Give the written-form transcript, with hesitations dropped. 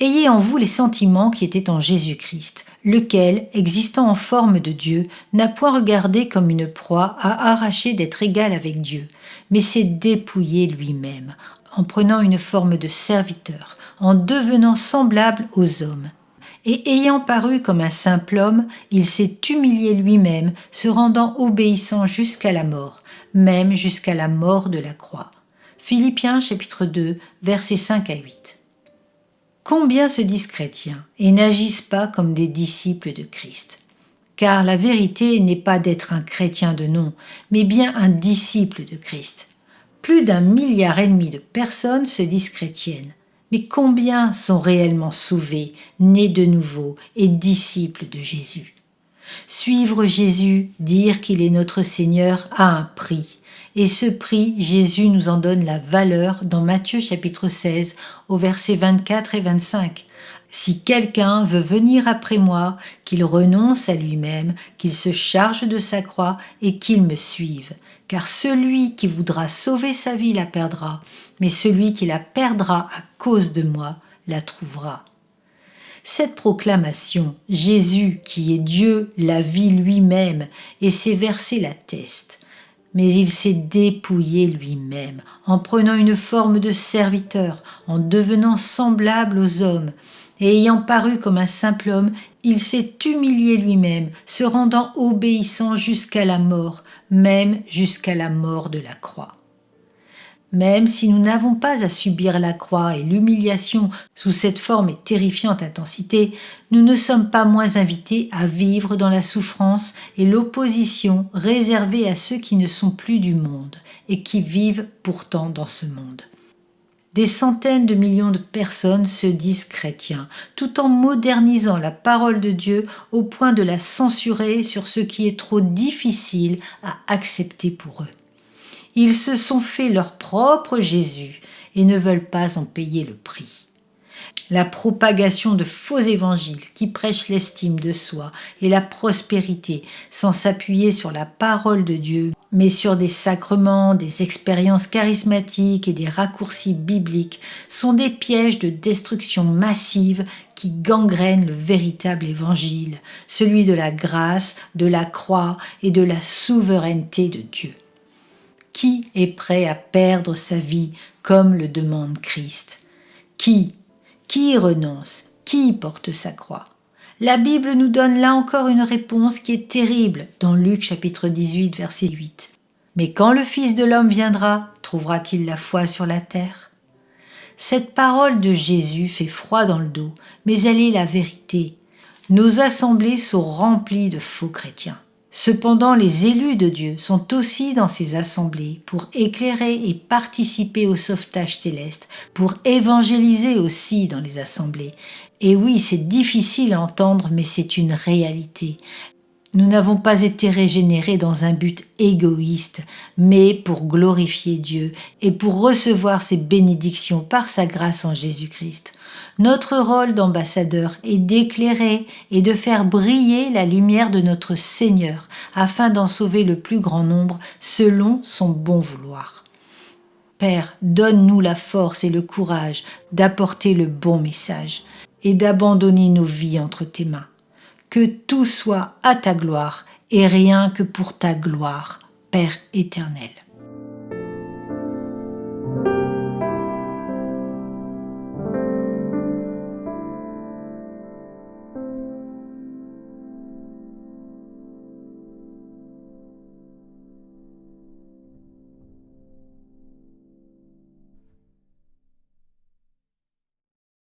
Ayez en vous les sentiments qui étaient en Jésus-Christ, lequel, existant en forme de Dieu, n'a point regardé comme une proie à arracher d'être égal avec Dieu, mais s'est dépouillé lui-même, en prenant une forme de serviteur, en devenant semblable aux hommes. Et ayant paru comme un simple homme, il s'est humilié lui-même, se rendant obéissant jusqu'à la mort, même jusqu'à la mort de la croix. Philippiens chapitre 2, versets 5 à 8. Combien se disent chrétiens et n'agissent pas comme des disciples de Christ? Car la vérité n'est pas d'être un chrétien de nom, mais bien un disciple de Christ. Plus d'1,5 milliard de personnes se disent chrétiennes. Mais combien sont réellement sauvés, nés de nouveau et disciples de Jésus? Suivre Jésus, dire qu'il est notre Seigneur, a un prix. Et ce prix, Jésus nous en donne la valeur dans Matthieu chapitre 16, au versets 24 et 25. Si quelqu'un veut venir après moi, qu'il renonce à lui-même, qu'il se charge de sa croix et qu'il me suive. Car celui qui voudra sauver sa vie la perdra, mais celui qui la perdra à cause de moi la trouvera. Cette proclamation, Jésus qui est Dieu, la vie lui-même, et ces versets l'attestent. Mais il s'est dépouillé lui-même, en prenant une forme de serviteur, en devenant semblable aux hommes, et ayant paru comme un simple homme, il s'est humilié lui-même, se rendant obéissant jusqu'à la mort, même jusqu'à la mort de la croix. Même si nous n'avons pas à subir la croix et l'humiliation sous cette forme et terrifiante intensité, nous ne sommes pas moins invités à vivre dans la souffrance et l'opposition réservée à ceux qui ne sont plus du monde et qui vivent pourtant dans ce monde. Des centaines de millions de personnes se disent chrétiens, tout en modernisant la parole de Dieu au point de la censurer sur ce qui est trop difficile à accepter pour eux. Ils se sont fait leur propre Jésus et ne veulent pas en payer le prix. La propagation de faux évangiles qui prêchent l'estime de soi et la prospérité sans s'appuyer sur la parole de Dieu, mais sur des sacrements, des expériences charismatiques et des raccourcis bibliques sont des pièges de destruction massive qui gangrènent le véritable évangile, celui de la grâce, de la croix et de la souveraineté de Dieu. Qui est prêt à perdre sa vie comme le demande Christ? Qui renonce? Qui porte sa croix? La Bible nous donne là encore une réponse qui est terrible dans Luc chapitre 18 verset 8. Mais quand le Fils de l'homme viendra, trouvera-t-il la foi sur la terre? Cette parole de Jésus fait froid dans le dos, mais elle est la vérité. Nos assemblées sont remplies de faux chrétiens. Cependant, les élus de Dieu sont aussi dans ces assemblées pour éclairer et participer au sauvetage céleste, pour évangéliser aussi dans les assemblées. Et oui, c'est difficile à entendre, mais c'est une réalité. Nous n'avons pas été régénérés dans un but égoïste, mais pour glorifier Dieu et pour recevoir ses bénédictions par sa grâce en Jésus-Christ. Notre rôle d'ambassadeur est d'éclairer et de faire briller la lumière de notre Seigneur afin d'en sauver le plus grand nombre selon son bon vouloir. Père, donne-nous la force et le courage d'apporter le bon message et d'abandonner nos vies entre tes mains. Que tout soit à ta gloire et rien que pour ta gloire, Père éternel.